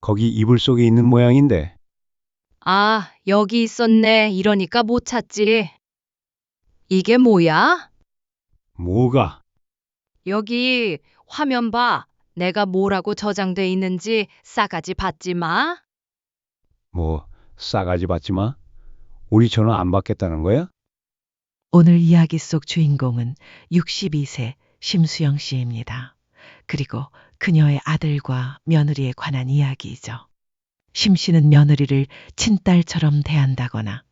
거기 이불 속에 있는 모양인데. 아, 여기 있었네. 이러니까 못 찾지. 이게 뭐야? 뭐가? 여기 화면 봐. 내가 뭐라고 저장돼 있는지 싸가지 받지 마. 뭐, 싸가지 받지 마? 우리 전화 안 받겠다는 거야? 오늘 이야기 속 주인공은 62세 심수영 씨입니다. 그리고 그녀의 아들과 며느리에 관한 이야기이죠. 심 씨는 며느리를 친딸처럼 대한다거나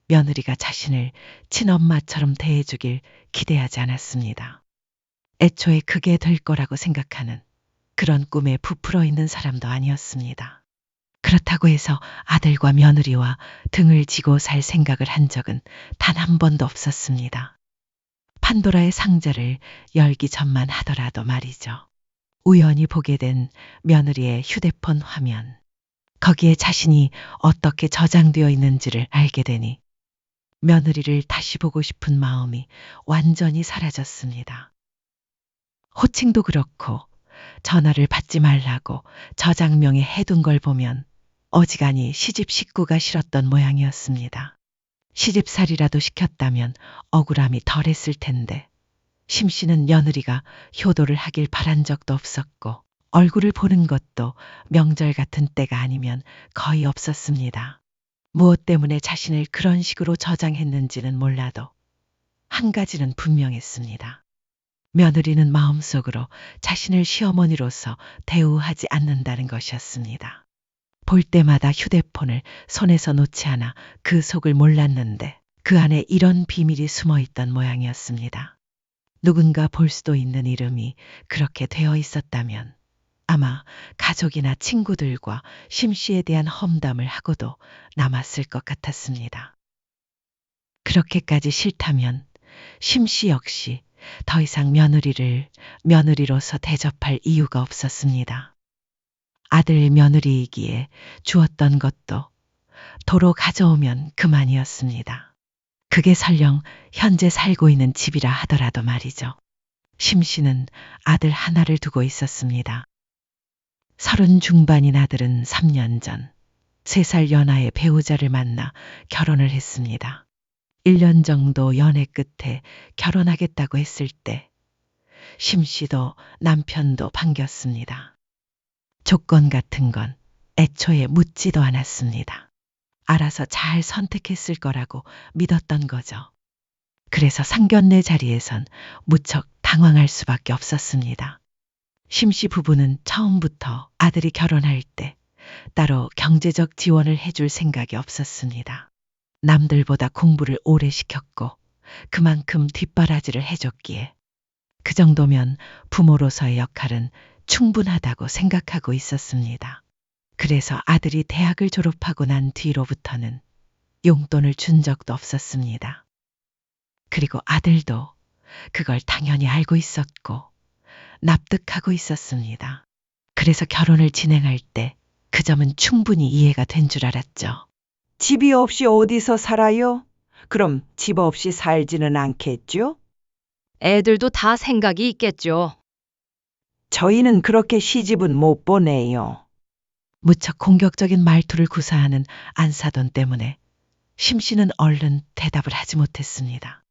며느리가 자신을 친엄마처럼 대해주길 기대하지 않았습니다. 애초에 그게 될 거라고 생각하는 그런 꿈에 부풀어 있는 사람도 아니었습니다. 그렇다고 해서 아들과 며느리와 등을 지고 살 생각을 한 적은 단 한 번도 없었습니다. 판도라의 상자를 열기 전만 하더라도 말이죠. 우연히 보게 된 며느리의 휴대폰 화면. 거기에 자신이 어떻게 저장되어 있는지를 알게 되니 며느리를 다시 보고 싶은 마음이 완전히 사라졌습니다. 호칭도 그렇고 전화를 받지 말라고 저장명에 해둔 걸 보면 어지간히 시집 식구가 싫었던 모양이었습니다. 시집살이라도 시켰다면 억울함이 덜했을 텐데 심 씨는 며느리가 효도를 하길 바란 적도 없었고 얼굴을 보는 것도 명절 같은 때가 아니면 거의 없었습니다. 무엇 때문에 자신을 그런 식으로 저장했는지는 몰라도 한 가지는 분명했습니다. 며느리는 마음속으로 자신을 시어머니로서 대우하지 않는다는 것이었습니다. 볼 때마다 휴대폰을 손에서 놓지 않아 그 속을 몰랐는데 그 안에 이런 비밀이 숨어 있던 모양이었습니다. 누군가 볼 수도 있는 이름이 그렇게 되어 있었다면 아마 가족이나 친구들과 심 씨에 대한 험담을 하고도 남았을 것 같았습니다. 그렇게까지 싫다면 심 씨 역시 더 이상 며느리를 며느리로서 대접할 이유가 없었습니다. 아들 며느리이기에 주었던 것도 도로 가져오면 그만이었습니다. 그게 설령 현재 살고 있는 집이라 하더라도 말이죠. 심 씨는 아들 하나를 두고 있었습니다. 30 중반인 아들은 3년 전 3살 연하의 배우자를 만나 결혼을 했습니다. 1년 정도 연애 끝에 결혼하겠다고 했을 때 심 씨도 남편도 반겼습니다. 조건 같은 건 애초에 묻지도 않았습니다. 알아서 잘 선택했을 거라고 믿었던 거죠. 그래서 상견례 자리에선 무척 당황할 수밖에 없었습니다. 심 씨 부부는 처음부터 아들이 결혼할 때 따로 경제적 지원을 해줄 생각이 없었습니다. 남들보다 공부를 오래 시켰고 그만큼 뒷바라지를 해줬기에 그 정도면 부모로서의 역할은 충분하다고 생각하고 있었습니다. 그래서 아들이 대학을 졸업하고 난 뒤로부터는 용돈을 준 적도 없었습니다. 그리고 아들도 그걸 당연히 알고 있었고 납득하고 있었습니다. 그래서 결혼을 진행할 때 그 점은 충분히 이해가 된 줄 알았죠. 집이 없이 어디서 살아요? 그럼 집 없이 살지는 않겠죠? 애들도 다 생각이 있겠죠. 저희는 그렇게 시집은 못 보내요. 무척 공격적인 말투를 구사하는 안사돈 때문에 심 씨는 얼른 대답을 하지 못했습니다.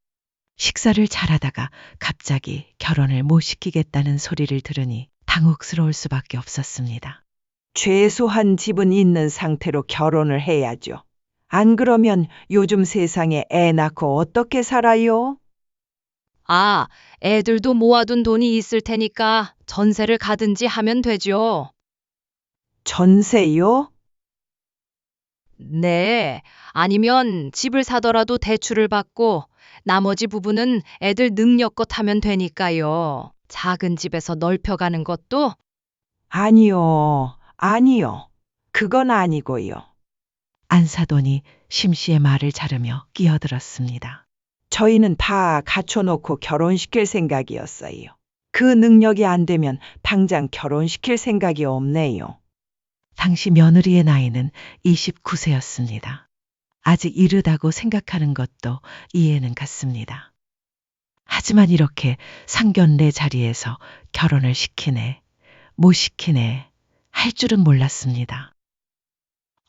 식사를 잘하다가 갑자기 결혼을 못 시키겠다는 소리를 들으니 당혹스러울 수밖에 없었습니다. 최소한 집은 있는 상태로 결혼을 해야죠. 안 그러면 요즘 세상에 애 낳고 어떻게 살아요? 아, 애들도 모아둔 돈이 있을 테니까 전세를 가든지 하면 되죠. 전세요? 네. 아니면 집을 사더라도 대출을 받고 나머지 부분은 애들 능력껏 하면 되니까요. 작은 집에서 넓혀가는 것도 아니요. 그건 아니고요. 안사돈이 심 씨의 말을 자르며 끼어들었습니다. 저희는 다 갖춰놓고 결혼시킬 생각이었어요. 그 능력이 안 되면 당장 결혼시킬 생각이 없네요. 당시 며느리의 나이는 29세였습니다. 아직 이르다고 생각하는 것도 이해는 갔습니다. 하지만 이렇게 상견례 자리에서 결혼을 시키네, 못 시키네 할 줄은 몰랐습니다.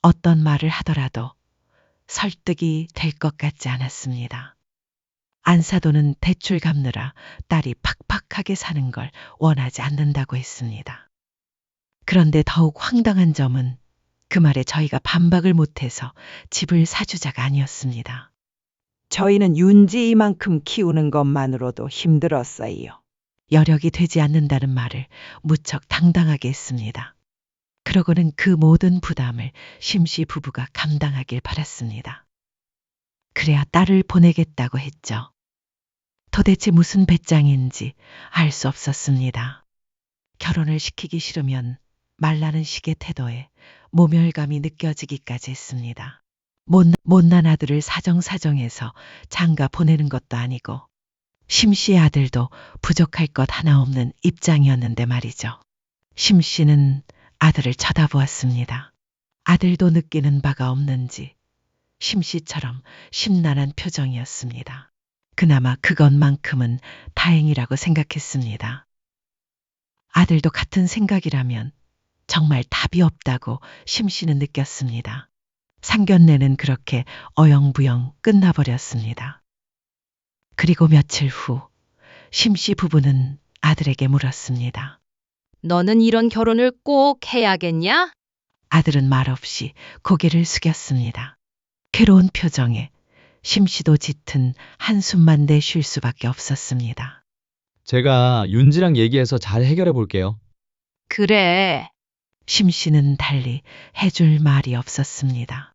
어떤 말을 하더라도 설득이 될 것 같지 않았습니다. 안사돈은 대출 갚느라 딸이 팍팍하게 사는 걸 원하지 않는다고 했습니다. 그런데 더욱 황당한 점은 그 말에 저희가 반박을 못해서 집을 사주자가 아니었습니다. 저희는 윤지 이만큼 키우는 것만으로도 힘들었어요. 여력이 되지 않는다는 말을 무척 당당하게 했습니다. 그러고는 그 모든 부담을 심씨 부부가 감당하길 바랐습니다. 그래야 딸을 보내겠다고 했죠. 도대체 무슨 배짱인지 알 수 없었습니다. 결혼을 시키기 싫으면 말라는 식의 태도에 모멸감이 느껴지기까지 했습니다. 못난 아들을 사정사정해서 장가 보내는 것도 아니고 심씨의 아들도 부족할 것 하나 없는 입장이었는데 말이죠. 심씨는 아들을 쳐다보았습니다. 아들도 느끼는 바가 없는지 심씨처럼 심란한 표정이었습니다. 그나마 그것만큼은 다행이라고 생각했습니다. 아들도 같은 생각이라면 정말 답이 없다고 심씨는 느꼈습니다. 상견례는 그렇게 어영부영 끝나버렸습니다. 그리고 며칠 후 심씨 부부는 아들에게 물었습니다. 너는 이런 결혼을 꼭 해야겠냐? 아들은 말없이 고개를 숙였습니다. 괴로운 표정에 심씨도 짙은 한숨만 내쉴 수밖에 없었습니다. 제가 윤지랑 얘기해서 잘 해결해 볼게요. 그래. 심씨는 달리 해줄 말이 없었습니다.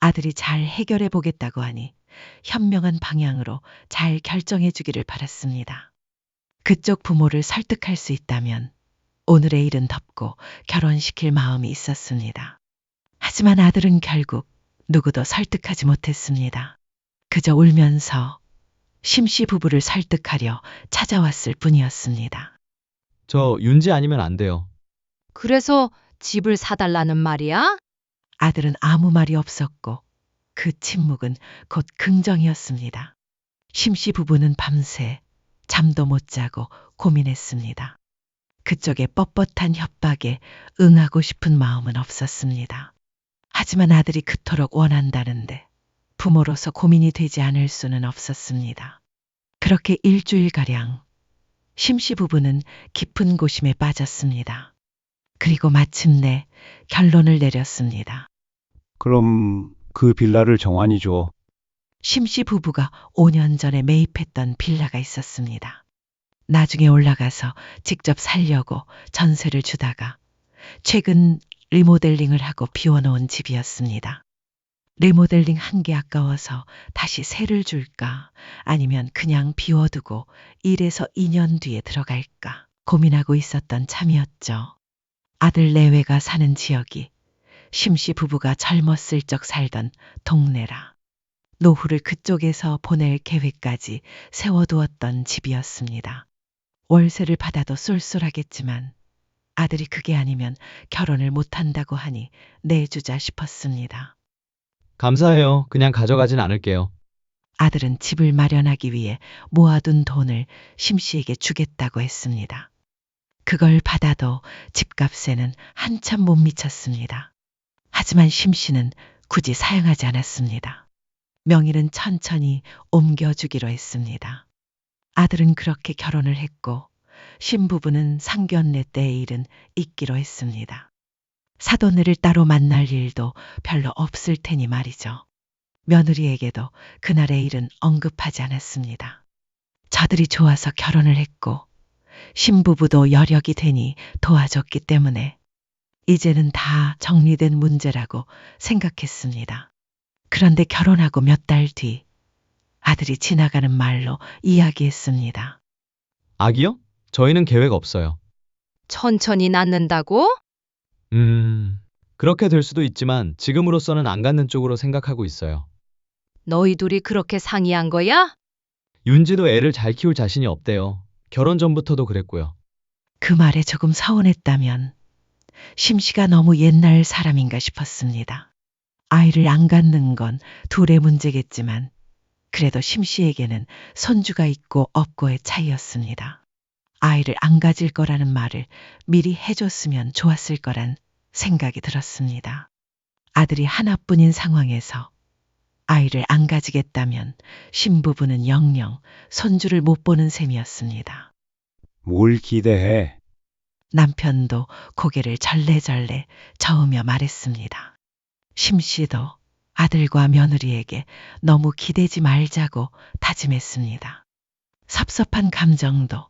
아들이 잘 해결해 보겠다고 하니 현명한 방향으로 잘 결정해 주기를 바랐습니다. 그쪽 부모를 설득할 수 있다면 오늘의 일은 덮고 결혼시킬 마음이 있었습니다. 하지만 아들은 결국 누구도 설득하지 못했습니다. 그저 울면서 심씨 부부를 설득하려 찾아왔을 뿐이었습니다. 저 윤지 아니면 안 돼요. 그래서 집을 사달라는 말이야? 아들은 아무 말이 없었고 그 침묵은 곧 긍정이었습니다. 심씨 부부는 밤새 잠도 못 자고 고민했습니다. 그쪽의 뻣뻣한 협박에 응하고 싶은 마음은 없었습니다. 하지만 아들이 그토록 원한다는데 부모로서 고민이 되지 않을 수는 없었습니다. 그렇게 일주일가량 심씨 부부는 깊은 고심에 빠졌습니다. 그리고 마침내 결론을 내렸습니다. 그럼 그 빌라를 정환이 줘. 심씨 부부가 5년 전에 매입했던 빌라가 있었습니다. 나중에 올라가서 직접 살려고 전세를 주다가 최근 리모델링을 하고 비워놓은 집이었습니다. 리모델링 한 게 아까워서 다시 세를 줄까 아니면 그냥 비워두고 1에서 2년 뒤에 들어갈까 고민하고 있었던 참이었죠. 아들 내외가 사는 지역이 심씨 부부가 젊었을 적 살던 동네라 노후를 그쪽에서 보낼 계획까지 세워두었던 집이었습니다. 월세를 받아도 쏠쏠하겠지만 아들이 그게 아니면 결혼을 못한다고 하니 내주자 싶었습니다. 감사해요. 그냥 가져가진 않을게요. 아들은 집을 마련하기 위해 모아둔 돈을 심씨에게 주겠다고 했습니다. 그걸 받아도 집값에는 한참 못 미쳤습니다. 하지만 심씨는 굳이 사양하지 않았습니다. 명의는 천천히 옮겨주기로 했습니다. 아들은 그렇게 결혼을 했고 신부부는 상견례 때의 일은 잊기로 했습니다. 사돈네를 따로 만날 일도 별로 없을 테니 말이죠. 며느리에게도 그날의 일은 언급하지 않았습니다. 저들이 좋아서 결혼을 했고 신부부도 여력이 되니 도와줬기 때문에 이제는 다 정리된 문제라고 생각했습니다. 그런데 결혼하고 몇 달 뒤 아들이 지나가는 말로 이야기했습니다. 아기요? 저희는 계획 없어요. 천천히 낳는다고? 그렇게 될 수도 있지만 지금으로서는 안 갖는 쪽으로 생각하고 있어요. 너희 둘이 그렇게 상의한 거야? 윤지도 애를 잘 키울 자신이 없대요. 결혼 전부터도 그랬고요. 그 말에 조금 서운했다면 심씨가 너무 옛날 사람인가 싶었습니다. 아이를 안 갖는 건 둘의 문제겠지만 그래도 심씨에게는 손주가 있고 없고의 차이였습니다. 아이를 안 가질 거라는 말을 미리 해줬으면 좋았을 거란 생각이 들었습니다. 아들이 하나뿐인 상황에서 아이를 안 가지겠다면 신부부는 영영 손주를 못 보는 셈이었습니다. 뭘 기대해? 남편도 고개를 절레절레 저으며 말했습니다. 심씨도 아들과 며느리에게 너무 기대지 말자고 다짐했습니다. 섭섭한 감정도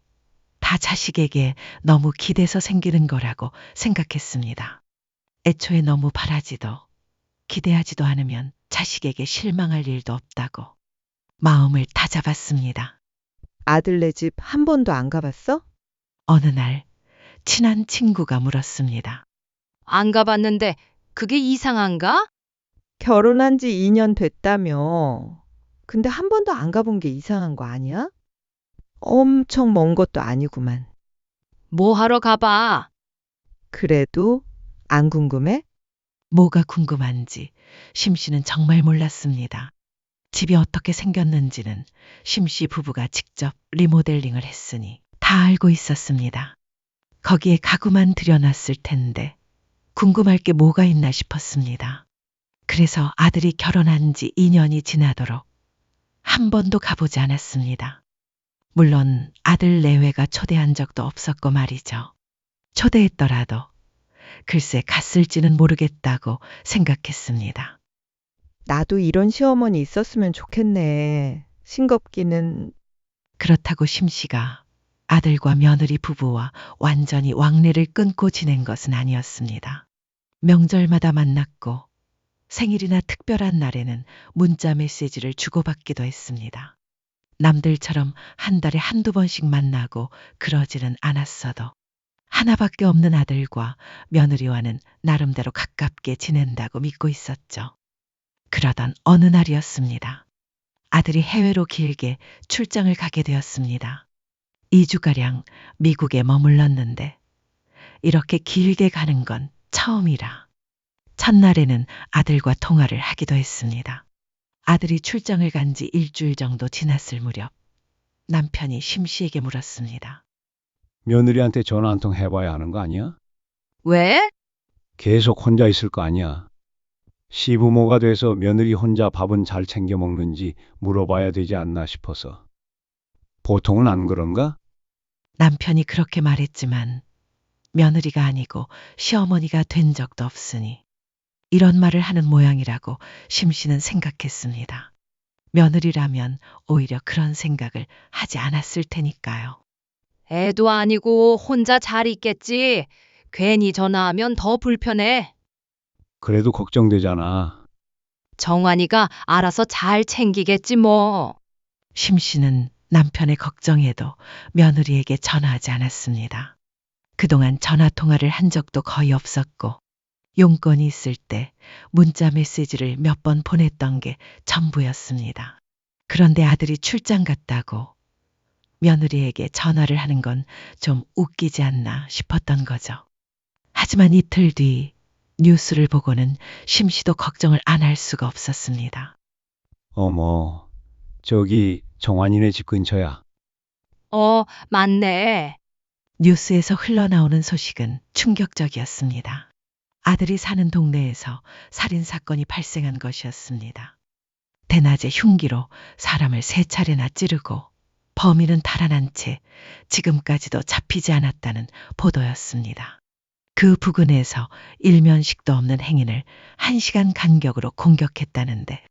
다 자식에게 너무 기대서 생기는 거라고 생각했습니다. 애초에 너무 바라지도 기대하지도 않으면 자식에게 실망할 일도 없다고 마음을 다잡았습니다. 아들네 집 한 번도 안 가봤어? 어느 날 친한 친구가 물었습니다. 안 가봤는데 그게 이상한가? 결혼한 지 2년 됐다며. 근데 한 번도 안 가본 게 이상한 거 아니야? 엄청 먼 것도 아니구만. 뭐 하러 가봐? 그래도 안 궁금해? 뭐가 궁금한지 심씨는 정말 몰랐습니다. 집이 어떻게 생겼는지는 심씨 부부가 직접 리모델링을 했으니 다 알고 있었습니다. 거기에 가구만 들여놨을 텐데 궁금할 게 뭐가 있나 싶었습니다. 그래서 아들이 결혼한 지 2년이 지나도록 한 번도 가보지 않았습니다. 물론 아들 내외가 초대한 적도 없었고 말이죠. 초대했더라도 글쎄 갔을지는 모르겠다고 생각했습니다. 나도 이런 시어머니 있었으면 좋겠네. 싱겁기는. 그렇다고 심씨가 아들과 며느리 부부와 완전히 왕래를 끊고 지낸 것은 아니었습니다. 명절마다 만났고 생일이나 특별한 날에는 문자 메시지를 주고받기도 했습니다. 남들처럼 한 달에 한두 번씩 만나고 그러지는 않았어도 하나밖에 없는 아들과 며느리와는 나름대로 가깝게 지낸다고 믿고 있었죠. 그러던 어느 날이었습니다. 아들이 해외로 길게 출장을 가게 되었습니다. 2주가량 미국에 머물렀는데 이렇게 길게 가는 건 처음이라 첫날에는 아들과 통화를 하기도 했습니다. 아들이 출장을 간 지 일주일 정도 지났을 무렵 남편이 심씨에게 물었습니다. 며느리한테 전화 한 통 해봐야 하는 거 아니야? 왜? 계속 혼자 있을 거 아니야. 시부모가 돼서 며느리 혼자 밥은 잘 챙겨 먹는지 물어봐야 되지 않나 싶어서. 보통은 안 그런가? 남편이 그렇게 말했지만 며느리가 아니고 시어머니가 된 적도 없으니 이런 말을 하는 모양이라고 심씨는 생각했습니다. 며느리라면 오히려 그런 생각을 하지 않았을 테니까요. 애도 아니고 혼자 잘 있겠지. 괜히 전화하면 더 불편해. 그래도 걱정되잖아. 정환이가 알아서 잘 챙기겠지 뭐. 심씨는 남편의 걱정에도 며느리에게 전화하지 않았습니다. 그동안 전화 통화를 한 적도 거의 없었고 용건이 있을 때 문자 메시지를 몇 번 보냈던 게 전부였습니다. 그런데 아들이 출장 갔다고 며느리에게 전화를 하는 건 좀 웃기지 않나 싶었던 거죠. 하지만 이틀 뒤 뉴스를 보고는 심씨도 걱정을 안 할 수가 없었습니다. 어머, 저기 정환이네 집 근처야. 맞네. 뉴스에서 흘러나오는 소식은 충격적이었습니다. 아들이 사는 동네에서 살인사건이 발생한 것이었습니다. 대낮에 흉기로 사람을 3차례나 찌르고 범인은 달아난 채 지금까지도 잡히지 않았다는 보도였습니다. 그 부근에서 일면식도 없는 행인을 1시간 간격으로 공격했다는데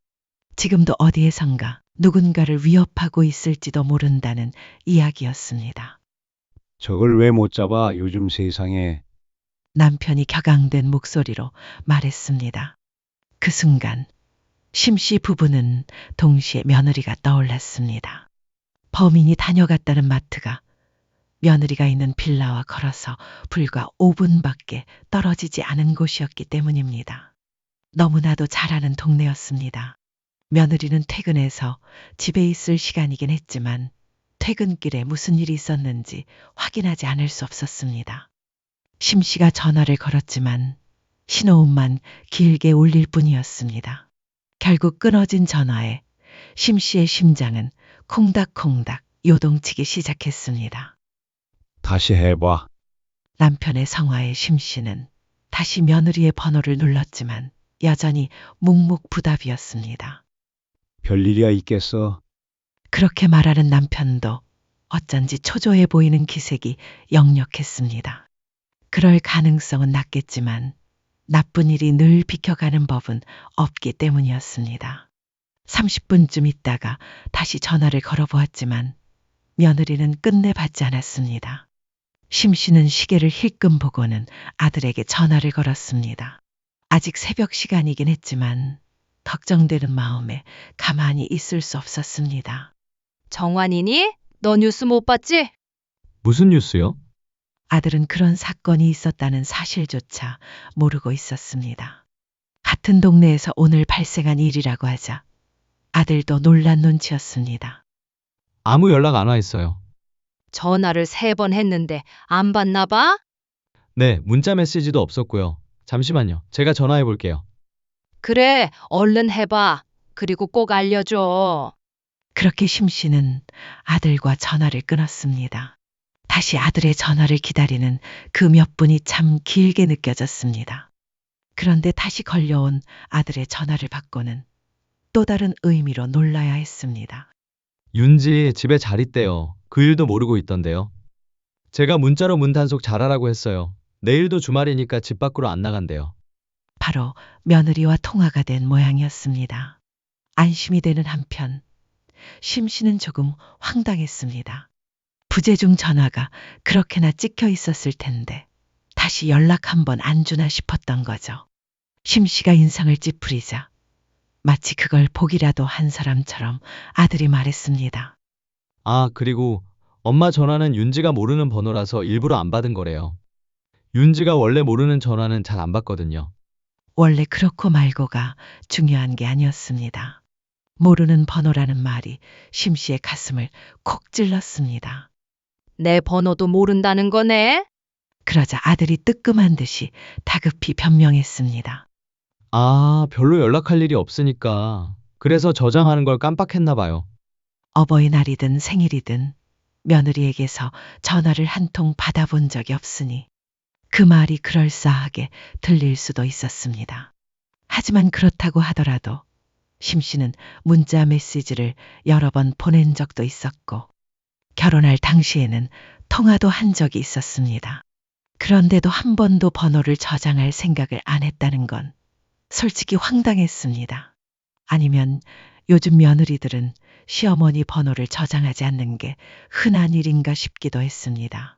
지금도 어디에선가 누군가를 위협하고 있을지도 모른다는 이야기였습니다. 저걸 왜 못 잡아, 요즘 세상에. 남편이 격앙된 목소리로 말했습니다. 그 순간 심씨 부부는 동시에 며느리가 떠올랐습니다. 범인이 다녀갔다는 마트가 며느리가 있는 빌라와 걸어서 불과 5분밖에 떨어지지 않은 곳이었기 때문입니다. 너무나도 잘 아는 동네였습니다. 며느리는 퇴근해서 집에 있을 시간이긴 했지만 퇴근길에 무슨 일이 있었는지 확인하지 않을 수 없었습니다. 심씨가 전화를 걸었지만 신호음만 길게 울릴 뿐이었습니다. 결국 끊어진 전화에 심씨의 심장은 콩닥콩닥 요동치기 시작했습니다. 다시 해봐. 남편의 성화에 심씨는 다시 며느리의 번호를 눌렀지만 여전히 묵묵부답이었습니다. 별일이야 있겠어. 그렇게 말하는 남편도 어쩐지 초조해 보이는 기색이 역력했습니다. 그럴 가능성은 낮겠지만 나쁜 일이 늘 비켜가는 법은 없기 때문이었습니다. 30분쯤 있다가 다시 전화를 걸어보았지만 며느리는 끝내 받지 않았습니다. 심씨는 시계를 힐끔 보고는 아들에게 전화를 걸었습니다. 아직 새벽 시간이긴 했지만 걱정되는 마음에 가만히 있을 수 없었습니다. 정환이니? 너 뉴스 못 봤지? 무슨 뉴스요? 아들은 그런 사건이 있었다는 사실조차 모르고 있었습니다. 같은 동네에서 오늘 발생한 일이라고 하자 아들도 놀란 눈치였습니다. 아무 연락 안 와 있어요. 전화를 3번 했는데 안 받나 봐? 네, 문자 메시지도 없었고요. 잠시만요. 제가 전화해 볼게요. 그래, 얼른 해봐. 그리고 꼭 알려줘. 그렇게 심씨는 아들과 전화를 끊었습니다. 다시 아들의 전화를 기다리는 그 몇 분이 참 길게 느껴졌습니다. 그런데 다시 걸려온 아들의 전화를 받고는 또 다른 의미로 놀라야 했습니다. 윤지 집에 잘 있대요. 그 일도 모르고 있던데요. 제가 문자로 문 단속 잘하라고 했어요. 내일도 주말이니까 집 밖으로 안 나간대요. 바로 며느리와 통화가 된 모양이었습니다. 안심이 되는 한편 심씨는 조금 황당했습니다. 부재중 전화가 그렇게나 찍혀 있었을 텐데 다시 연락 한번 안 주나 싶었던 거죠. 심씨가 인상을 찌푸리자 마치 그걸 보기라도 한 사람처럼 아들이 말했습니다. 아, 그리고 엄마 전화는 윤지가 모르는 번호라서 일부러 안 받은 거래요. 윤지가 원래 모르는 전화는 잘 안 받거든요. 원래 그렇고 말고가 중요한 게 아니었습니다. 모르는 번호라는 말이 심씨의 가슴을 콕 찔렀습니다. 내 번호도 모른다는 거네? 그러자 아들이 뜨끔한 듯이 다급히 변명했습니다. 아, 별로 연락할 일이 없으니까. 그래서 저장하는 걸 깜빡했나 봐요. 어버이날이든 생일이든 며느리에게서 전화를 한 통 받아본 적이 없으니 그 말이 그럴싸하게 들릴 수도 있었습니다. 하지만 그렇다고 하더라도 심씨는 문자 메시지를 여러 번 보낸 적도 있었고 결혼할 당시에는 통화도 한 적이 있었습니다. 그런데도 한 번도 번호를 저장할 생각을 안 했다는 건 솔직히 황당했습니다. 아니면 요즘 며느리들은 시어머니 번호를 저장하지 않는 게 흔한 일인가 싶기도 했습니다.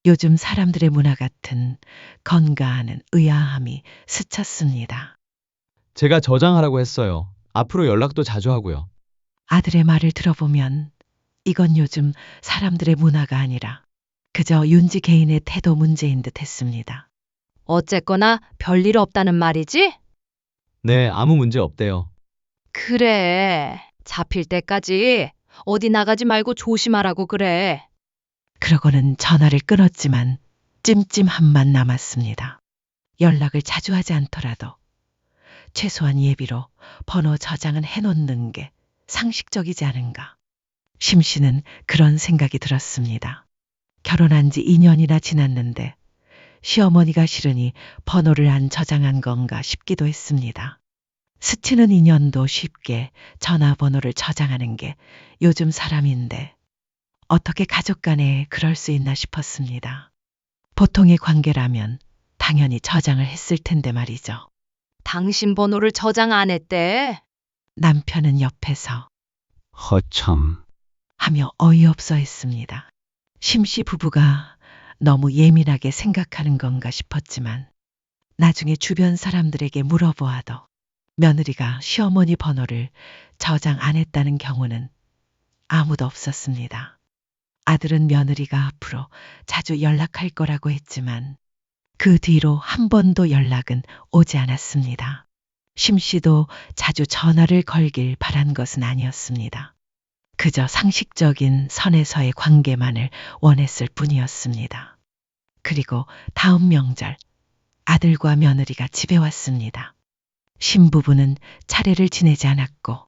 요즘 사람들의 문화 같은 건강한 의아함이 스쳤습니다. 제가 저장하라고 했어요. 앞으로 연락도 자주 하고요. 아들의 말을 들어보면 이건 요즘 사람들의 문화가 아니라 그저 윤지 개인의 태도 문제인 듯 했습니다. 어쨌거나 별일 없다는 말이지? 네, 아무 문제 없대요. 그래. 잡힐 때까지 어디 나가지 말고 조심하라고 그래. 그러고는 전화를 끊었지만 찜찜함만 남았습니다. 연락을 자주 하지 않더라도 최소한 예비로 번호 저장은 해놓는 게 상식적이지 않은가. 심씨는 그런 생각이 들었습니다. 결혼한 지 2년이나 지났는데 시어머니가 싫으니 번호를 안 저장한 건가 싶기도 했습니다. 스치는 인연도 쉽게 전화번호를 저장하는 게 요즘 사람인데 어떻게 가족 간에 그럴 수 있나 싶었습니다. 보통의 관계라면 당연히 저장을 했을 텐데 말이죠. 당신 번호를 저장 안 했대. 남편은 옆에서 허참. 하며 어이없어 했습니다. 심씨 부부가 너무 예민하게 생각하는 건가 싶었지만 나중에 주변 사람들에게 물어보아도 며느리가 시어머니 번호를 저장 안 했다는 경우는 아무도 없었습니다. 아들은 며느리가 앞으로 자주 연락할 거라고 했지만 그 뒤로 한 번도 연락은 오지 않았습니다. 심씨도 자주 전화를 걸길 바란 것은 아니었습니다. 그저 상식적인 선에서의 관계만을 원했을 뿐이었습니다. 그리고 다음 명절 아들과 며느리가 집에 왔습니다. 신부부는 차례를 지내지 않았고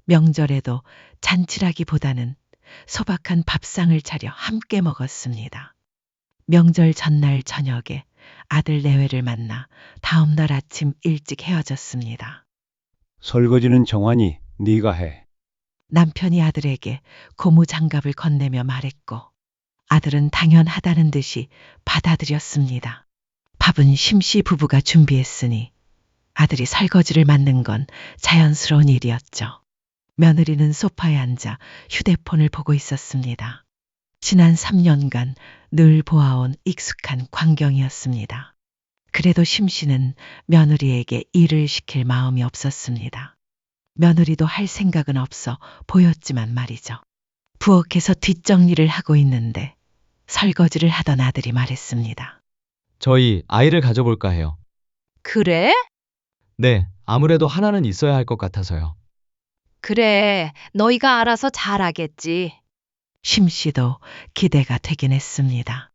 명절에도 잔치라기보다는 소박한 밥상을 차려 함께 먹었습니다. 명절 전날 저녁에 아들 내외를 만나 다음 날 아침 일찍 헤어졌습니다. 설거지는 정환이 네가 해. 남편이 아들에게 고무 장갑을 건네며 말했고 아들은 당연하다는 듯이 받아들였습니다. 밥은 심씨 부부가 준비했으니 아들이 설거지를 맡는 건 자연스러운 일이었죠. 며느리는 소파에 앉아 휴대폰을 보고 있었습니다. 지난 3년간 늘 보아온 익숙한 광경이었습니다. 그래도 심씨는 며느리에게 일을 시킬 마음이 없었습니다. 며느리도 할 생각은 없어 보였지만 말이죠. 부엌에서 뒷정리를 하고 있는데 설거지를 하던 아들이 말했습니다. 저희 아이를 가져볼까 해요. 그래? 네, 아무래도 하나는 있어야 할 것 같아서요. 그래. 너희가 알아서 잘하겠지. 심씨도 기대가 되긴 했습니다.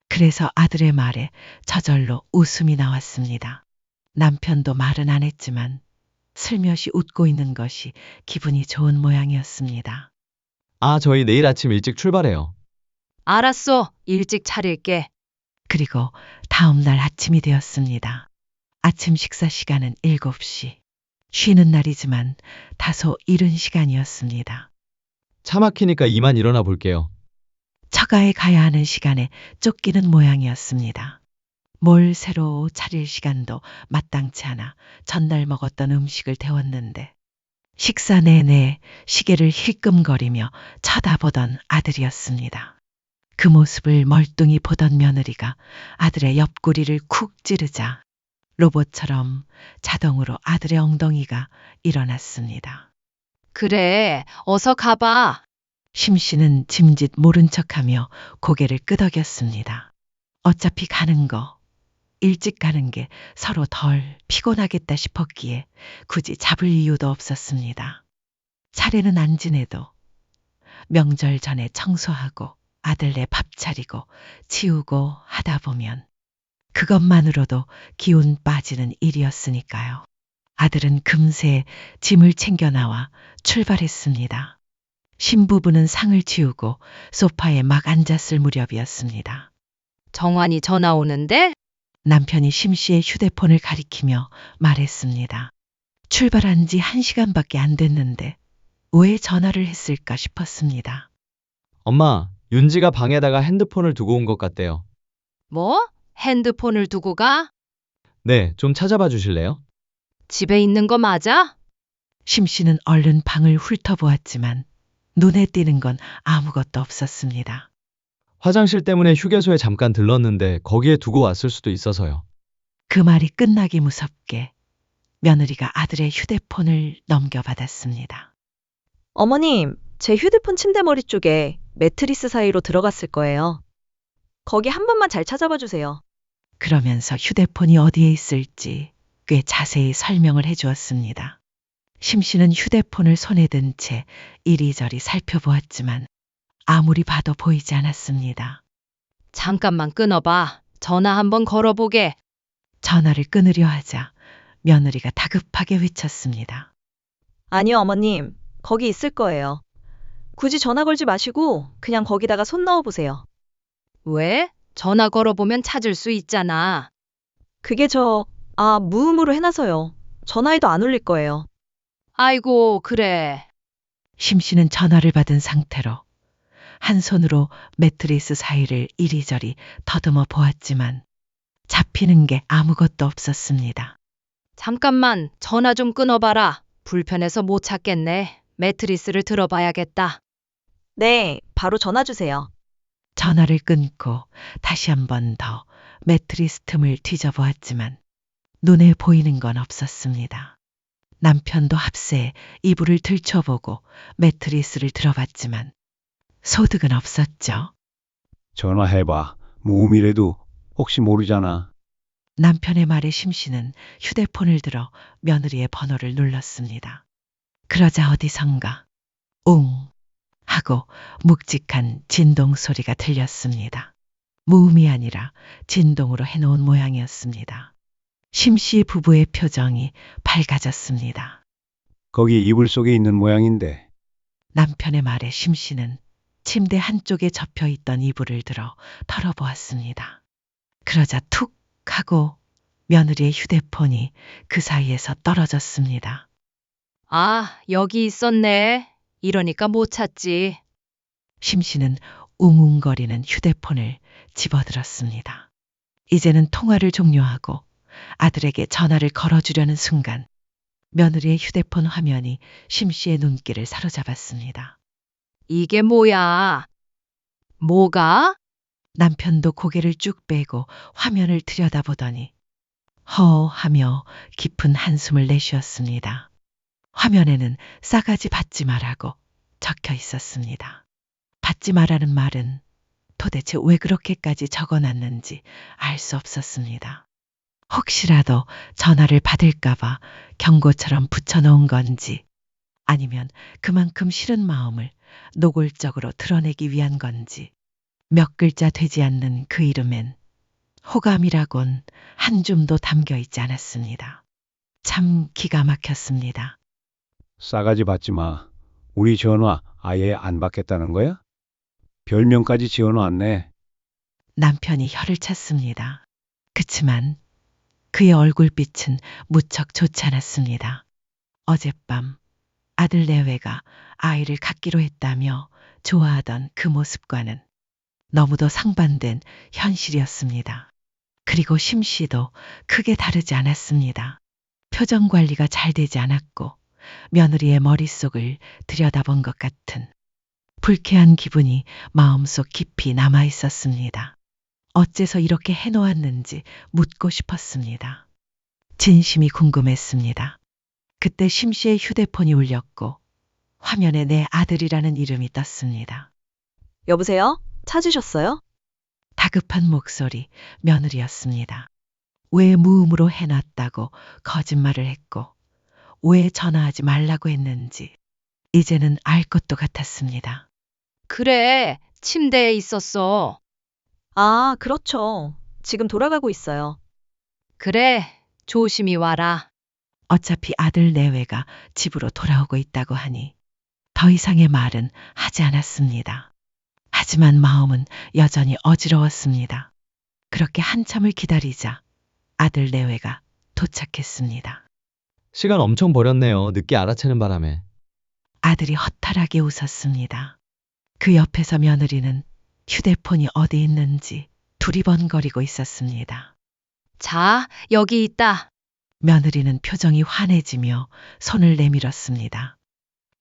그래서 아들의 말에 저절로 웃음이 나왔습니다. 남편도 말은 안 했지만 슬며시 웃고 있는 것이 기분이 좋은 모양이었습니다. 아, 저희 내일 아침 일찍 출발해요. 알았어. 일찍 차릴게. 그리고 다음 날 아침이 되었습니다. 아침 식사 시간은 7시. 쉬는 날이지만 다소 이른 시간이었습니다. 차 막히니까 이만 일어나 볼게요. 처가에 가야 하는 시간에 쫓기는 모양이었습니다. 뭘 새로 차릴 시간도 마땅치 않아 전날 먹었던 음식을 데웠는데 식사 내내 시계를 힐끔거리며 쳐다보던 아들이었습니다. 그 모습을 멀뚱히 보던 며느리가 아들의 옆구리를 쿡 찌르자 로봇처럼 자동으로 아들의 엉덩이가 일어났습니다. 그래. 어서 가봐. 심씨는 짐짓 모른 척하며 고개를 끄덕였습니다. 어차피 가는 거, 일찍 가는 게 서로 덜 피곤하겠다 싶었기에 굳이 잡을 이유도 없었습니다. 차례는 안 지내도 명절 전에 청소하고 아들네 밥 차리고 치우고 하다 보면 그것만으로도 기운 빠지는 일이었으니까요. 아들은 금세 짐을 챙겨 나와 출발했습니다. 신부부는 상을 치우고 소파에 막 앉았을 무렵이었습니다. 정환이 전화 오는데? 남편이 심씨의 휴대폰을 가리키며 말했습니다. 출발한 지 1시간밖에 안 됐는데 왜 전화를 했을까 싶었습니다. 엄마, 윤지가 방에다가 핸드폰을 두고 온 것 같대요. 뭐? 핸드폰을 두고 가? 네, 좀 찾아봐 주실래요? 집에 있는 거 맞아? 심씨는 얼른 방을 훑어보았지만 눈에 띄는 건 아무것도 없었습니다. 화장실 때문에 휴게소에 잠깐 들렀는데 거기에 두고 왔을 수도 있어서요. 그 말이 끝나기 무섭게 며느리가 아들의 휴대폰을 넘겨받았습니다. 어머님, 제 휴대폰 침대머리 쪽에 매트리스 사이로 들어갔을 거예요. 거기 한 번만 잘 찾아봐 주세요. 그러면서 휴대폰이 어디에 있을지 꽤 자세히 설명을 해주었습니다. 심씨는 휴대폰을 손에 든 채 이리저리 살펴보았지만 아무리 봐도 보이지 않았습니다. 잠깐만 끊어봐. 전화 한번 걸어보게. 전화를 끊으려 하자 며느리가 다급하게 외쳤습니다. 아니요, 어머님. 거기 있을 거예요. 굳이 전화 걸지 마시고 그냥 거기다가 손 넣어 보세요. 왜? 전화 걸어보면 찾을 수 있잖아. 그게 무음으로 해놔서요. 전화해도 안 울릴 거예요. 아이고, 그래. 심씨는 전화를 받은 상태로 한 손으로 매트리스 사이를 이리저리 더듬어 보았지만 잡히는 게 아무것도 없었습니다. 잠깐만, 전화 좀 끊어봐라. 불편해서 못 찾겠네. 매트리스를 들어봐야겠다. 네, 바로 전화 주세요. 전화를 끊고 다시 한 번 더 매트리스 틈을 뒤져보았지만 눈에 보이는 건 없었습니다. 남편도 합세에 이불을 들춰보고 매트리스를 들어봤지만 소득은 없었죠. 전화해봐. 무음이라도 혹시 모르잖아. 남편의 말에 심씨는 휴대폰을 들어 며느리의 번호를 눌렀습니다. 그러자 어디선가 웅 하고 묵직한 진동 소리가 들렸습니다. 무음이 아니라 진동으로 해놓은 모양이었습니다. 심씨 부부의 표정이 밝아졌습니다. 거기 이불 속에 있는 모양인데. 남편의 말에 심씨는 침대 한쪽에 접혀 있던 이불을 들어 털어보았습니다. 그러자 툭 하고 며느리의 휴대폰이 그 사이에서 떨어졌습니다. 아, 여기 있었네. 이러니까 못 찾지. 심 씨는 웅웅거리는 휴대폰을 집어들었습니다. 이제는 통화를 종료하고 아들에게 전화를 걸어주려는 순간 며느리의 휴대폰 화면이 심 씨의 눈길을 사로잡았습니다. 이게 뭐야? 뭐가? 남편도 고개를 쭉 빼고 화면을 들여다보더니 허하며 깊은 한숨을 내쉬었습니다. 화면에는 싸가지 받지 말라고 적혀 있었습니다. 받지 말라는 말은 도대체 왜 그렇게까지 적어놨는지 알 수 없었습니다. 혹시라도 전화를 받을까봐 경고처럼 붙여놓은 건지 아니면 그만큼 싫은 마음을 노골적으로 드러내기 위한 건지 몇 글자 되지 않는 그 이름엔 호감이라곤 한 줌도 담겨 있지 않았습니다. 참 기가 막혔습니다. 싸가지 받지 마. 우리 전화 아예 안 받겠다는 거야? 별명까지 지어놨네. 남편이 혀를 찼습니다. 그치만 그의 얼굴빛은 무척 좋지 않았습니다. 어젯밤 아들 내외가 아이를 갖기로 했다며 좋아하던 그 모습과는 너무도 상반된 현실이었습니다. 그리고 심 씨도 크게 다르지 않았습니다. 표정 관리가 잘 되지 않았고 며느리의 머릿속을 들여다본 것 같은 불쾌한 기분이 마음속 깊이 남아 있었습니다. 어째서 이렇게 해놓았는지 묻고 싶었습니다. 진심이 궁금했습니다. 그때 심 씨의 휴대폰이 울렸고 화면에 내 아들이라는 이름이 떴습니다. 여보세요? 찾으셨어요? 다급한 목소리 며느리였습니다. 왜 무음으로 해놨다고 거짓말을 했고 왜 전화하지 말라고 했는지 이제는 알 것도 같았습니다. 그래, 침대에 있었어. 아, 그렇죠. 지금 돌아가고 있어요. 그래, 조심히 와라. 어차피 아들 내외가 집으로 돌아오고 있다고 하니 더 이상의 말은 하지 않았습니다. 하지만 마음은 여전히 어지러웠습니다. 그렇게 한참을 기다리자 아들 내외가 도착했습니다. 시간 엄청 버렸네요. 늦게 알아채는 바람에. 아들이 허탈하게 웃었습니다. 그 옆에서 며느리는 휴대폰이 어디 있는지 두리번거리고 있었습니다. 자, 여기 있다. 며느리는 표정이 환해지며 손을 내밀었습니다.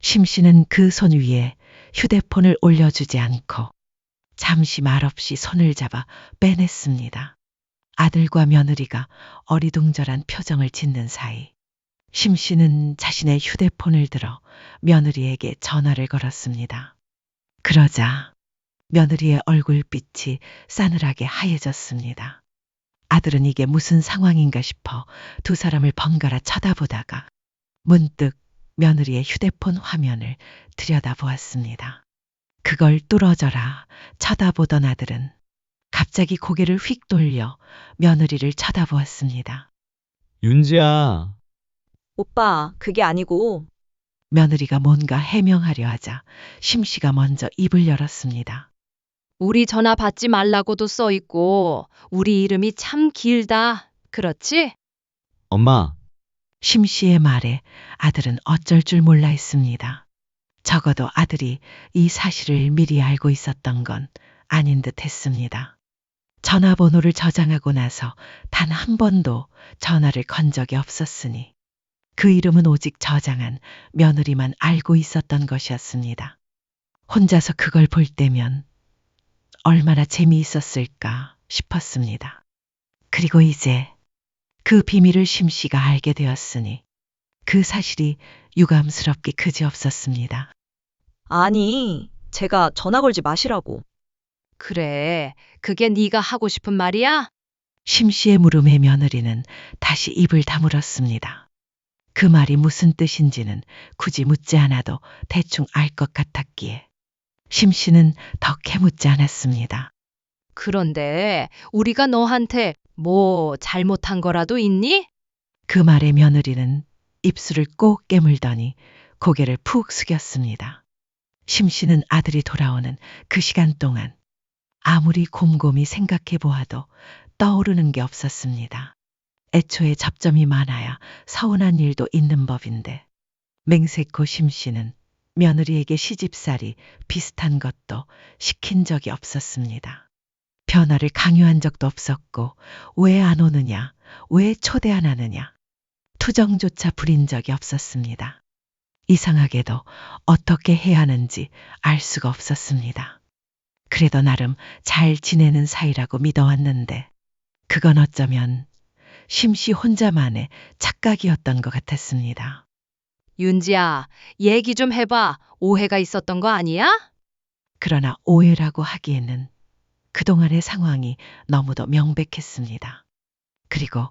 심 씨는 그 손 위에 휴대폰을 올려주지 않고 잠시 말없이 손을 잡아 빼냈습니다. 아들과 며느리가 어리둥절한 표정을 짓는 사이 심 씨는 자신의 휴대폰을 들어 며느리에게 전화를 걸었습니다. 그러자 며느리의 얼굴빛이 싸늘하게 하얘졌습니다. 아들은 이게 무슨 상황인가 싶어 두 사람을 번갈아 쳐다보다가 문득 며느리의 휴대폰 화면을 들여다보았습니다. 그걸 뚫어져라 쳐다보던 아들은 갑자기 고개를 휙 돌려 며느리를 쳐다보았습니다. 윤지야, 오빠, 그게 아니고. 며느리가 뭔가 해명하려 하자 심 씨가 먼저 입을 열었습니다. 우리 전화 받지 말라고도 써 있고, 우리 이름이 참 길다. 그렇지? 엄마, 심 씨의 말에 아들은 어쩔 줄 몰라 했습니다. 적어도 아들이 이 사실을 미리 알고 있었던 건 아닌 듯 했습니다. 전화번호를 저장하고 나서 단 한 번도 전화를 건 적이 없었으니 그 이름은 오직 저장한 며느리만 알고 있었던 것이었습니다. 혼자서 그걸 볼 때면 얼마나 재미있었을까 싶었습니다. 그리고 이제 그 비밀을 심 씨가 알게 되었으니 그 사실이 유감스럽게 그지없었습니다. 아니, 제가 전화 걸지 마시라고. 그래, 그게 네가 하고 싶은 말이야? 심 씨의 물음에 며느리는 다시 입을 다물었습니다. 그 말이 무슨 뜻인지는 굳이 묻지 않아도 대충 알 것 같았기에 심 씨는 더 캐묻지 않았습니다. 그런데 우리가 너한테 뭐 잘못한 거라도 있니? 그 말에 며느리는 입술을 꼭 깨물더니 고개를 푹 숙였습니다. 심씨는 아들이 돌아오는 그 시간 동안 아무리 곰곰이 생각해 보아도 떠오르는 게 없었습니다. 애초에 접점이 많아야 서운한 일도 있는 법인데 맹세코 심씨는 며느리에게 시집살이 비슷한 것도 시킨 적이 없었습니다. 변화를 강요한 적도 없었고 왜 안 오느냐, 왜 초대 안 하느냐 투정조차 부린 적이 없었습니다. 이상하게도 어떻게 해야 하는지 알 수가 없었습니다. 그래도 나름 잘 지내는 사이라고 믿어왔는데 그건 어쩌면 심씨 혼자만의 착각이었던 것 같았습니다. 윤지야, 얘기 좀 해봐. 오해가 있었던 거 아니야? 그러나 오해라고 하기에는 그동안의 상황이 너무도 명백했습니다. 그리고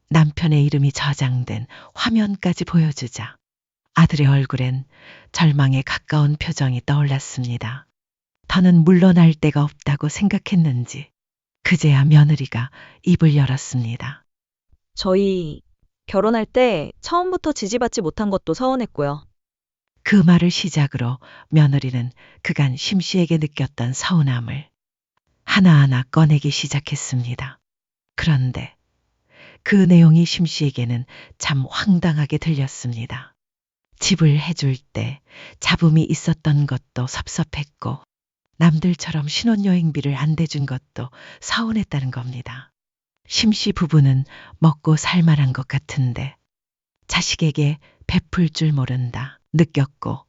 남편의 이름이 저장된 화면까지 보여주자 아들의 얼굴엔 절망에 가까운 표정이 떠올랐습니다. 더는 물러날 데가 없다고 생각했는지 그제야 며느리가 입을 열었습니다. 저희 결혼할 때 처음부터 지지받지 못한 것도 서운했고요. 그 말을 시작으로 며느리는 그간 심씨에게 느꼈던 서운함을 하나하나 꺼내기 시작했습니다. 그런데 그 내용이 심씨에게는 참 황당하게 들렸습니다. 집을 해줄 때 잡음이 있었던 것도 섭섭했고 남들처럼 신혼여행비를 안 대준 것도 서운했다는 겁니다. 심씨 부부는 먹고 살만한 것 같은데 자식에게 베풀 줄 모른다 느꼈고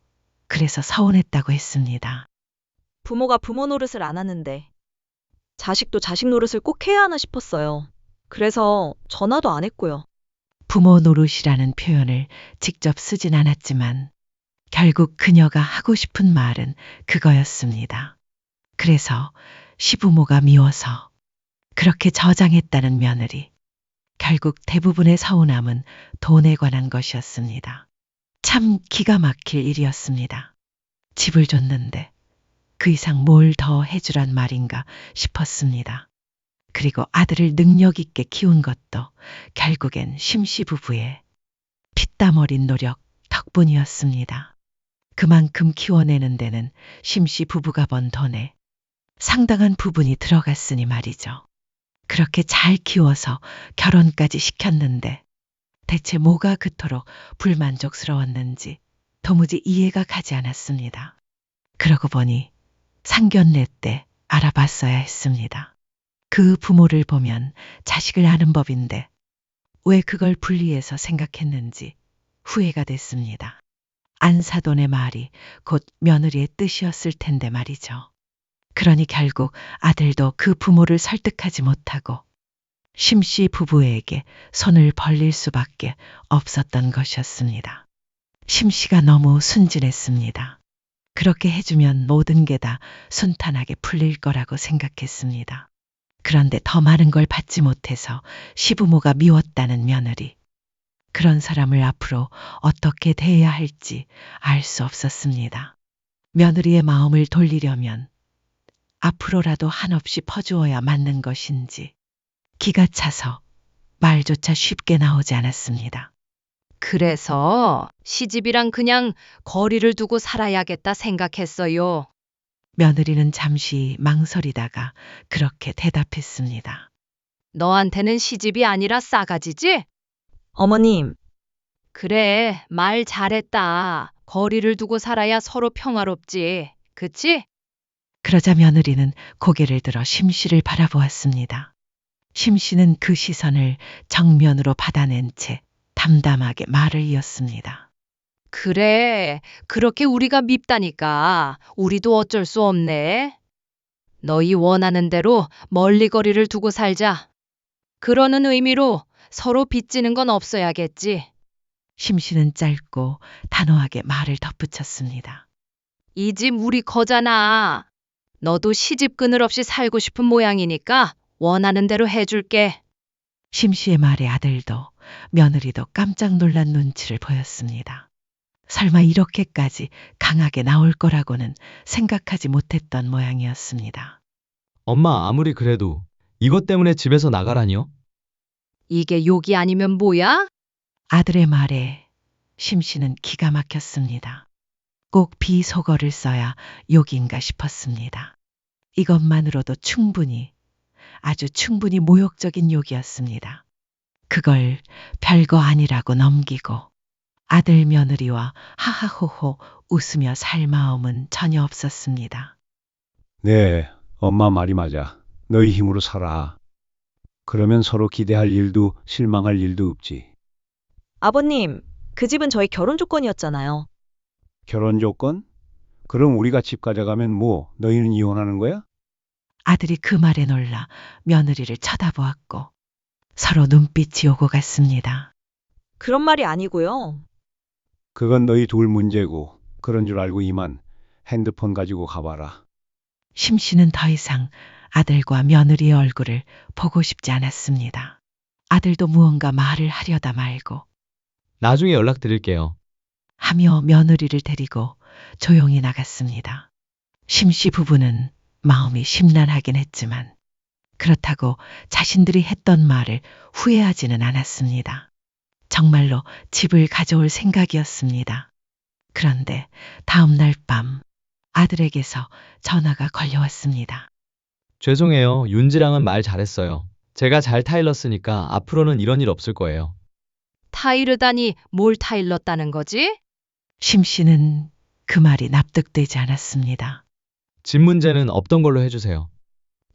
그래서 서운했다고 했습니다. 부모가 부모 노릇을 안 하는데 자식도 자식 노릇을 꼭 해야 하나 싶었어요. 그래서 전화도 안 했고요. 부모 노릇이라는 표현을 직접 쓰진 않았지만 결국 그녀가 하고 싶은 말은 그거였습니다. 그래서 시부모가 미워서 그렇게 저장했다는 며느리. 결국 대부분의 서운함은 돈에 관한 것이었습니다. 참 기가 막힐 일이었습니다. 집을 줬는데 그 이상 뭘 더 해주란 말인가 싶었습니다. 그리고 아들을 능력 있게 키운 것도 결국엔 심씨 부부의 피땀 어린 노력 덕분이었습니다. 그만큼 키워내는 데는 심씨 부부가 번 돈에 상당한 부분이 들어갔으니 말이죠. 그렇게 잘 키워서 결혼까지 시켰는데 대체 뭐가 그토록 불만족스러웠는지 도무지 이해가 가지 않았습니다. 그러고 보니 상견례 때 알아봤어야 했습니다. 그 부모를 보면 자식을 아는 법인데 왜 그걸 분리해서 생각했는지 후회가 됐습니다. 안사돈의 말이 곧 며느리의 뜻이었을 텐데 말이죠. 그러니 결국 아들도 그 부모를 설득하지 못하고 심씨 부부에게 손을 벌릴 수밖에 없었던 것이었습니다. 심씨가 너무 순진했습니다. 그렇게 해주면 모든 게 다 순탄하게 풀릴 거라고 생각했습니다. 그런데 더 많은 걸 받지 못해서 시부모가 미웠다는 며느리. 그런 사람을 앞으로 어떻게 대해야 할지 알 수 없었습니다. 며느리의 마음을 돌리려면 앞으로라도 한없이 퍼주어야 맞는 것인지 기가 차서 말조차 쉽게 나오지 않았습니다. 그래서 시집이랑 그냥 거리를 두고 살아야겠다 생각했어요. 며느리는 잠시 망설이다가 그렇게 대답했습니다. 너한테는 시집이 아니라 싸가지지? 어머님, 그래, 말 잘했다. 거리를 두고 살아야 서로 평화롭지. 그치? 그러자 며느리는 고개를 들어 심씨를 바라보았습니다. 심씨는 그 시선을 정면으로 받아낸 채 담담하게 말을 이었습니다. 그래, 그렇게 우리가 밉다니까. 우리도 어쩔 수 없네. 너희 원하는 대로 멀리 거리를 두고 살자. 그러는 의미로 서로 빚지는 건 없어야겠지. 심씨는 짧고 단호하게 말을 덧붙였습니다. 이 집 우리 거잖아. 너도 시집 그늘 없이 살고 싶은 모양이니까 원하는 대로 해줄게. 심씨의 말에 아들도 며느리도 깜짝 놀란 눈치를 보였습니다. 설마 이렇게까지 강하게 나올 거라고는 생각하지 못했던 모양이었습니다. 엄마, 아무리 그래도 이것 때문에 집에서 나가라니요? 이게 욕이 아니면 뭐야? 아들의 말에 심씨는 기가 막혔습니다. 꼭 비속어를 써야 욕인가 싶었습니다. 이것만으로도 아주 충분히 모욕적인 욕이었습니다. 그걸 별거 아니라고 넘기고 아들 며느리와 하하호호 웃으며 살 마음은 전혀 없었습니다. 네, 엄마 말이 맞아. 너희 힘으로 살아. 그러면 서로 기대할 일도 실망할 일도 없지. 아버님, 그 집은 저희 결혼 조건이었잖아요. 결혼 조건? 그럼 우리가 집 가져가면 뭐, 너희는 이혼하는 거야? 아들이 그 말에 놀라 며느리를 쳐다보았고 서로 눈빛이 오고 갔습니다. 그런 말이 아니고요. 그건 너희 둘 문제고, 그런 줄 알고 이만 핸드폰 가지고 가봐라. 심 씨는 더 이상 아들과 며느리의 얼굴을 보고 싶지 않았습니다. 아들도 무언가 말을 하려다 말고 나중에 연락드릴게요. 하며 며느리를 데리고 조용히 나갔습니다. 심 씨 부부는 마음이 심란하긴 했지만 그렇다고 자신들이 했던 말을 후회하지는 않았습니다. 정말로 집을 가져올 생각이었습니다. 그런데 다음 날 밤 아들에게서 전화가 걸려왔습니다. 죄송해요. 윤지랑은 말 잘했어요. 제가 잘 타일렀으니까 앞으로는 이런 일 없을 거예요. 타이르다니 뭘 타일렀다는 거지? 심 씨는 그 말이 납득되지 않았습니다. 집 문제는 없던 걸로 해주세요.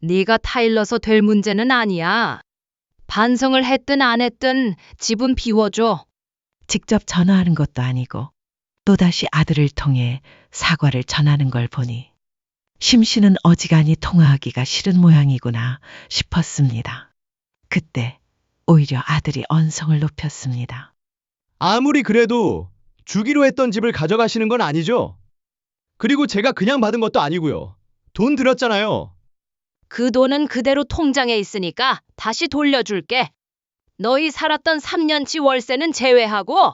네가 타일러서 될 문제는 아니야. 반성을 했든 안 했든 집은 비워줘. 직접 전화하는 것도 아니고 또다시 아들을 통해 사과를 전하는 걸 보니 심 씨는 어지간히 통화하기가 싫은 모양이구나 싶었습니다. 그때 오히려 아들이 언성을 높였습니다. 아무리 그래도 주기로 했던 집을 가져가시는 건 아니죠? 그리고 제가 그냥 받은 것도 아니고요. 돈 들였잖아요. 그 돈은 그대로 통장에 있으니까 다시 돌려줄게. 너희 살았던 3년치 월세는 제외하고.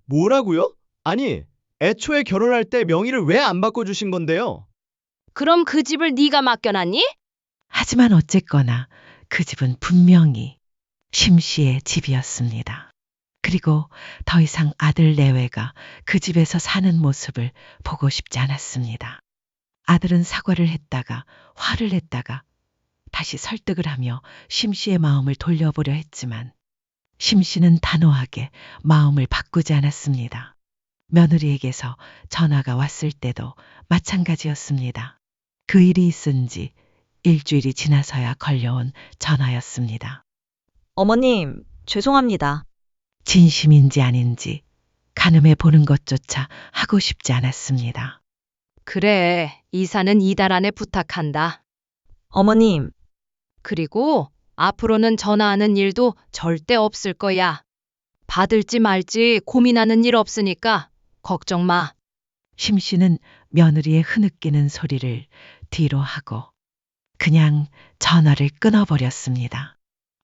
뭐라고요? 아니, 애초에 결혼할 때 명의를 왜 안 바꿔주신 건데요? 그럼 그 집을 네가 맡겨놨니? 하지만 어쨌거나 그 집은 분명히 심 씨의 집이었습니다. 그리고 더 이상 아들 내외가 그 집에서 사는 모습을 보고 싶지 않았습니다. 아들은 사과를 했다가 화를 냈다가 다시 설득을 하며 심 씨의 마음을 돌려보려 했지만 심 씨는 단호하게 마음을 바꾸지 않았습니다. 며느리에게서 전화가 왔을 때도 마찬가지였습니다. 그 일이 있은 지 일주일이 지나서야 걸려온 전화였습니다. 어머님, 죄송합니다. 진심인지 아닌지 가늠해 보는 것조차 하고 싶지 않았습니다. 그래, 이사는 이달 안에 부탁한다. 어머님, 그리고 앞으로는 전화하는 일도 절대 없을 거야. 받을지 말지 고민하는 일 없으니까 걱정 마. 심 씨는 며느리의 흐느끼는 소리를 뒤로 하고 그냥 전화를 끊어버렸습니다.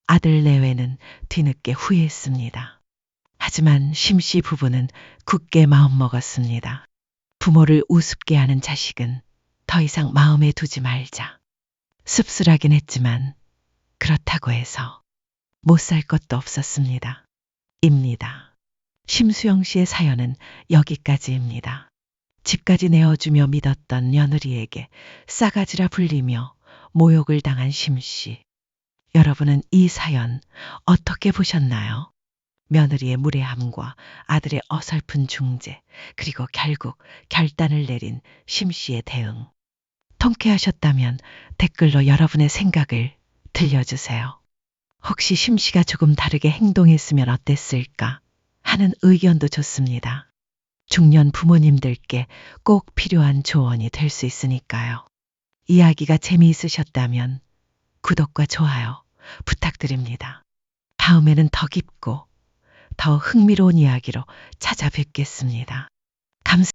아들 내외는 뒤늦게 후회했습니다. 하지만 심 씨 부부는 굳게 마음먹었습니다. 부모를 우습게 하는 자식은 더 이상 마음에 두지 말자. 씁쓸하긴 했지만 그렇다고 해서 못 살 것도 없었습니다. 입니다. 심수영 씨의 사연은 여기까지입니다. 집까지 내어주며 믿었던 며느리에게 싸가지라 불리며 모욕을 당한 심 씨. 여러분은 이 사연 어떻게 보셨나요? 며느리의 무례함과 아들의 어설픈 중재, 그리고 결국 결단을 내린 심 씨의 대응. 통쾌하셨다면 댓글로 여러분의 생각을 들려주세요. 혹시 심 씨가 조금 다르게 행동했으면 어땠을까 하는 의견도 좋습니다. 중년 부모님들께 꼭 필요한 조언이 될 수 있으니까요. 이야기가 재미있으셨다면 구독과 좋아요 부탁드립니다. 다음에는 더 깊고 더 흥미로운 이야기로 찾아뵙겠습니다.